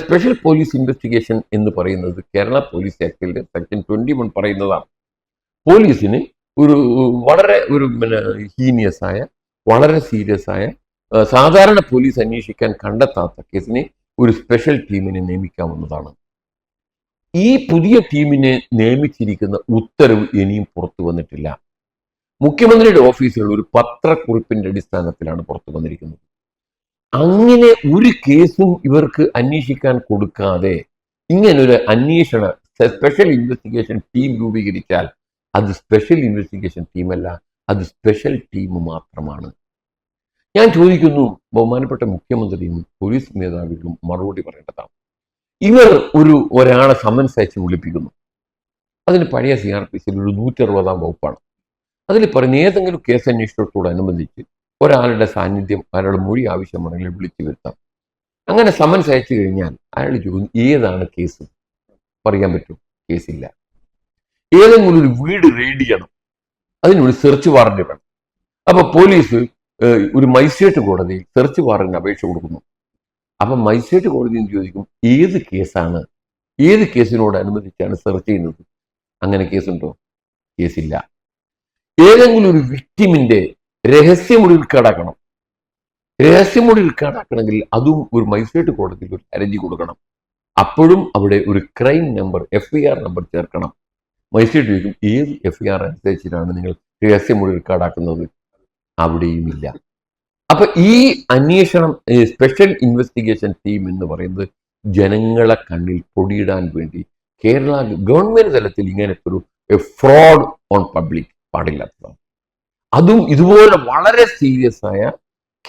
Special police investigation എന്ന് പറയുന്നത് Kerala police ആക്ടിന്റെ section 21 പറയുന്നതാണ്. പോലീസിന് വളരെ ഹീനിയസ് ആയ, വളരെ സീരിയസ് ആയ, സാധാരണ പോലീസ് അന്വേഷിക്കാൻ കണ്ടെത്താത്ത കേസിനെ ഒരു സ്പെഷ്യൽ ടീമിനെ നിയമിക്കാവുന്നതാണ്. ഈ പുതിയ ടീമിനെ നിയമിച്ചിരിക്കുന്ന ഉത്തരവ് ഇനിയും പുറത്തു വന്നിട്ടില്ല. മുഖ്യമന്ത്രിയുടെ ഓഫീസിലുള്ള ഒരു പത്രക്കുറിപ്പിന്റെ അടിസ്ഥാനത്തിലാണ് പുറത്തു വന്നിരിക്കുന്നത്. അങ്ങനെ ഒരു കേസും ഇവർക്ക് അന്വേഷിക്കാൻ കൊടുക്കാതെ ഇങ്ങനൊരു സ്പെഷ്യൽ ഇൻവെസ്റ്റിഗേഷൻ ടീം രൂപീകരിച്ചാൽ അത് സ്പെഷ്യൽ ഇൻവെസ്റ്റിഗേഷൻ ടീമല്ല, അത് സ്പെഷ്യൽ ടീം മാത്രമാണ്. ഞാൻ ചോദിക്കുന്നു, ബഹുമാനപ്പെട്ട മുഖ്യമന്ത്രിയും പോലീസ് മേധാവികളും മറുപടി പറയേണ്ടതാണ്. ഇവർ ഒരാളെ സമൻസ് അയച്ച് വിളിപ്പിക്കുന്നു. അതിന് പഴയ CRPCയിൽ ഒരു 160-ാം വകുപ്പാണ്. അതിൽ പറയുന്ന ഏതെങ്കിലും കേസ് അന്വേഷണത്തോടനുബന്ധിച്ച് ഒരാളുടെ സാന്നിധ്യം, അയാളുടെ മൊഴി ആവശ്യമാണെങ്കിൽ വിളിച്ചു വരുത്താം. അങ്ങനെ സമൻസ് അയച്ചു കഴിഞ്ഞാൽ അയാൾ ചോദിക്കും ഏതാണ് കേസ്, പറയാൻ പറ്റും, കേസില്ല. ഏതെങ്കിലും ഒരു വീട് റെയ്ഡ് ചെയ്യണം, അതിനൊരു സെർച്ച് വാറന്റ് വേണം. അപ്പൊ പോലീസ് ഒരു മജിസ്ട്രേറ്റ് കോടതിയിൽ സെർച്ച് വാറന്റിന് അപേക്ഷ കൊടുക്കുന്നു. അപ്പൊ മജിസ്ട്രേറ്റ് കോടതിയിൽ ചോദിക്കും ഏത് കേസാണ്, ഏത് കേസിനോടനുബന്ധിച്ചാണ് സെർച്ച് ചെയ്യുന്നത്. അങ്ങനെ കേസുണ്ടോ? കേസില്ല. ഏതെങ്കിലും ഒരു വിക്ടിമിന്റെ രഹസ്യമൊഴി കടക്കണം. രഹസ്യമൊഴി കടക്കണമെങ്കിൽ അതും ഒരു മജിസ്ട്രേറ്റ് കോടതിയിൽ ഒരു ഹർജി കൊടുക്കണം. അപ്പോഴും അവിടെ ഒരു ക്രൈം നമ്പർ, FIR നമ്പർ ചേർക്കണം. മജിസ്ട്രേറ്റ് ചോദിക്കും ഏത് FIR അനുസരിച്ചിട്ടാണ് നിങ്ങൾ രഹസ്യമൊഴി കടാക്കുന്നത്. അവിടെയും ഇല്ല. അപ്പൊ ഈ അന്വേഷണം, സ്പെഷ്യൽ ഇൻവെസ്റ്റിഗേഷൻ ടീം എന്ന് പറയുന്നത് ജനങ്ങളെ കണ്ണിൽ പൊടിയിടാൻ വേണ്ടി കേരള ഗവൺമെന്റ് തലത്തിൽ ഇങ്ങനത്തെ ഒരു ഫ്രോഡ് ഓൺ പബ്ലിക് പാടില്ലാത്തതാണ്. അതും ഇതുപോലെ വളരെ സീരിയസ് ആയ,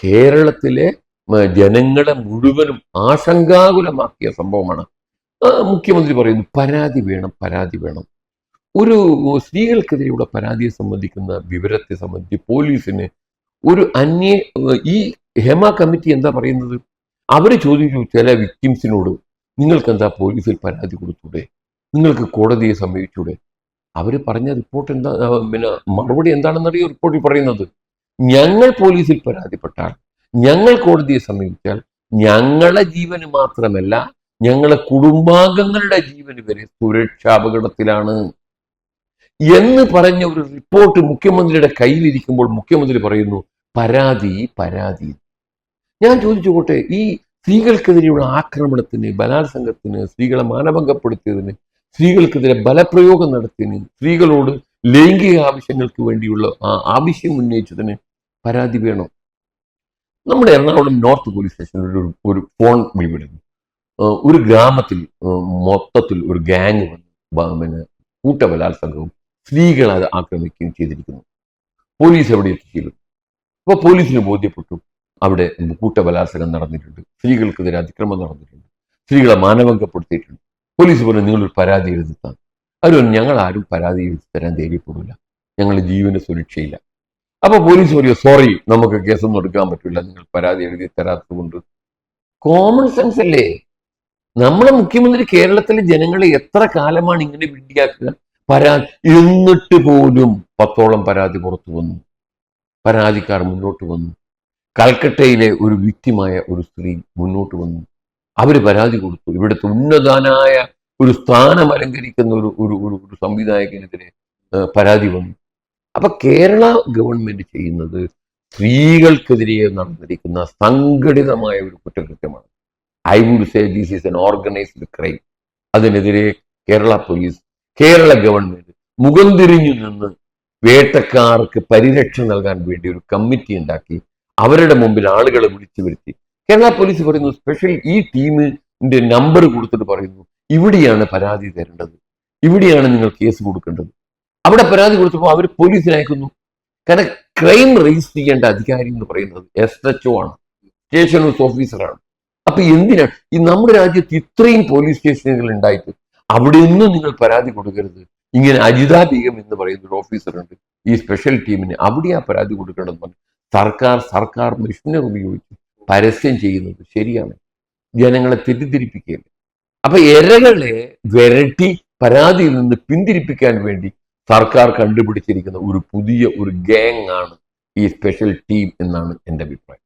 കേരളത്തിലെ ജനങ്ങളെ മുഴുവനും ആശങ്കാകുലമാക്കിയ സംഭവമാണ്. മുഖ്യമന്ത്രി പറയുന്നു പരാതി വേണം, പരാതി വേണം. ഒരു സ്ത്രീകൾക്കെതിരെയുള്ള പരാതിയെ സംബന്ധിക്കുന്ന വിവരത്തെ സംബന്ധിച്ച് പോലീസിന് ഈ ഹേമ കമ്മിറ്റി എന്താ പറയുന്നത്? അവര് ചോദിച്ചു ചില വിക്ടിംസിനോട്, നിങ്ങൾക്ക് എന്താ പോലീസിൽ പരാതി കൊടുത്തൂടെ, നിങ്ങൾക്ക് കോടതിയെ സമീപിച്ചൂടെ? അവര് പറഞ്ഞ റിപ്പോർട്ട് എന്താ, മറുപടി എന്താണെന്നറിയോ റിപ്പോർട്ടിൽ പറയുന്നത്? ഞങ്ങൾ പോലീസിൽ പരാതിപ്പെട്ടാൽ, ഞങ്ങൾ കോടതിയെ സമീപിച്ചാൽ ഞങ്ങളെ ജീവന് മാത്രമല്ല ഞങ്ങളെ കുടുംബാംഗങ്ങളുടെ ജീവന് വരെ സുരക്ഷാപകടത്തിലാണ് എന്ന് പറഞ്ഞ ഒരു റിപ്പോർട്ട് മുഖ്യമന്ത്രിയുടെ കയ്യിലിരിക്കുമ്പോൾ മുഖ്യമന്ത്രി പറയുന്നു പരാതി, പരാതി. ഞാൻ ചോദിച്ചോട്ടെ, ഈ സ്ത്രീകൾക്കെതിരെയുള്ള ആക്രമണത്തിന്, ബലാത്സംഗത്തിന്, സ്ത്രീകളെ മാനഭംഗപ്പെടുത്തിയതിന്, സ്ത്രീകൾക്കെതിരെ ബലപ്രയോഗം നടത്തിയതിന്, സ്ത്രീകളോട് ലൈംഗിക ആവശ്യങ്ങൾക്ക് വേണ്ടിയുള്ള ആവശ്യം ഉന്നയിച്ചതിന് പരാതി വേണം? നമ്മുടെ എറണാകുളം നോർത്ത് പോലീസ് സ്റ്റേഷനിൽ ഒരു ഫോൺ വിളിവിടുന്നു. ഒരു ഗ്രാമത്തിൽ മൊത്തത്തിൽ ഒരു ഗ്യാങ് വന്ന് കൂട്ടബലാത്സംഗവും സ്ത്രീകളെ അത് ആക്രമിക്കുകയും ചെയ്തിരിക്കുന്നു. പോലീസ് എവിടെ എത്തിച്ചിരുന്നു? അപ്പോൾ പോലീസിന് ബോധ്യപ്പെട്ടു അവിടെ കൂട്ടബലാത്സംഗം നടന്നിട്ടുണ്ട്, സ്ത്രീകൾക്കെതിരെ അതിക്രമം നടന്നിട്ടുണ്ട്, സ്ത്രീകളെ മാനഭംഗപ്പെടുത്തിയിട്ടുണ്ട്. പോലീസ് പറഞ്ഞു നിങ്ങളൊരു പരാതി എഴുതിത്താൻ. അവർ ഞങ്ങൾ ആരും പരാതി എഴുതി തരാൻ ധൈര്യപ്പെടില്ല, ഞങ്ങളുടെ ജീവന് സുരക്ഷയില്ല. അപ്പൊ പോലീസ് പറയും സോറി, നമുക്ക് കേസൊന്നും എടുക്കാൻ പറ്റില്ല, നിങ്ങൾ പരാതി എഴുതി തരാത്തത് കൊണ്ട്. കോമൺ സെൻസ് അല്ലേ? നമ്മുടെ മുഖ്യമന്ത്രി കേരളത്തിലെ ജനങ്ങളെ എത്ര കാലമാണ് ഇങ്ങനെ വിഡ്ഢിയാക്കുക? എന്നിട്ട് പോലും 10ഓളം പരാതി പുറത്തു വന്നു, പരാതിക്കാർ മുന്നോട്ട് വന്നു. കൽക്കട്ടയിലെ ഒരു വിക്ടിമായ ഒരു സ്ത്രീ മുന്നോട്ട് വന്നു, അവര് പരാതി കൊടുത്തു. ഇവിടുത്തെ ഉന്നതനായ ഒരു സ്ഥാനം അലങ്കരിക്കുന്ന ഒരു സംവിധായകനെതിരെ പരാതി വന്നു. അപ്പൊ കേരള ഗവൺമെന്റ് ചെയ്യുന്നത് സ്ത്രീകൾക്കെതിരെ നടന്നിരിക്കുന്ന സംഘടിതമായ ഒരു കുറ്റകൃത്യമാണ്. I would say this is an organised crime. അതിനെതിരെ കേരള പോലീസ്, കേരള ഗവൺമെന്റ് മുഖം തിരിഞ്ഞു നിന്ന് വേട്ടക്കാർക്ക് പരിരക്ഷ നൽകാൻ വേണ്ടി ഒരു കമ്മിറ്റി ഉണ്ടാക്കി അവരുടെ മുമ്പിൽ ആളുകളെ വിളിച്ചു വരുത്തി. കേരള പോലീസ് പറയുന്നു സ്പെഷ്യൽ ഈ ടീമിന്റെ നമ്പർ കൊടുത്തിട്ട് പറയുന്നു ഇവിടെയാണ് പരാതി തരേണ്ടത്, ഇവിടെയാണ് നിങ്ങൾ കേസ് കൊടുക്കേണ്ടത്. അവിടെ പരാതി കൊടുത്തപ്പോൾ അവർ പോലീസിനെ അയക്കുന്നു. കാരണം ക്രൈം രജിസ്റ്റർ ചെയ്യേണ്ട അധികാരി എന്ന് പറയുന്നത് SHO ആണ്, സ്റ്റേഷൻ ഹൗസ് ഓഫീസറാണ്. അപ്പൊ എന്തിനാണ് ഈ നമ്മുടെ രാജ്യത്ത് ഇത്രയും പോലീസ് സ്റ്റേഷനുകൾ ഉണ്ടായിട്ട് അവിടെ ഒന്നും നിങ്ങൾ പരാതി കൊടുക്കരുത്? ഇങ്ങനെ അജിതാ ബീഗം എന്ന് പറയുന്ന ഒരു ഓഫീസറുണ്ട് ഈ സ്പെഷ്യൽ ടീമിന്, അവിടെ ആ പരാതി കൊടുക്കണമെന്ന് പറഞ്ഞു സർക്കാർ മെഷീനറി ഉപയോഗിച്ച് പരസ്യം ചെയ്യുന്നത് ശരിയാണ്? ജനങ്ങളെ തെറ്റിദ്ധരിപ്പിക്കുകയല്ലേ? അപ്പൊ ഇരകളെ വിരട്ടി പരാതിയിൽ നിന്ന് പിന്തിരിപ്പിക്കാൻ വേണ്ടി സർക്കാർ കണ്ടുപിടിച്ചിരിക്കുന്ന ഒരു പുതിയ ഗ്യാങ് ആണ് ഈ സ്പെഷ്യൽ ടീം എന്നാണ് എൻ്റെ അഭിപ്രായം.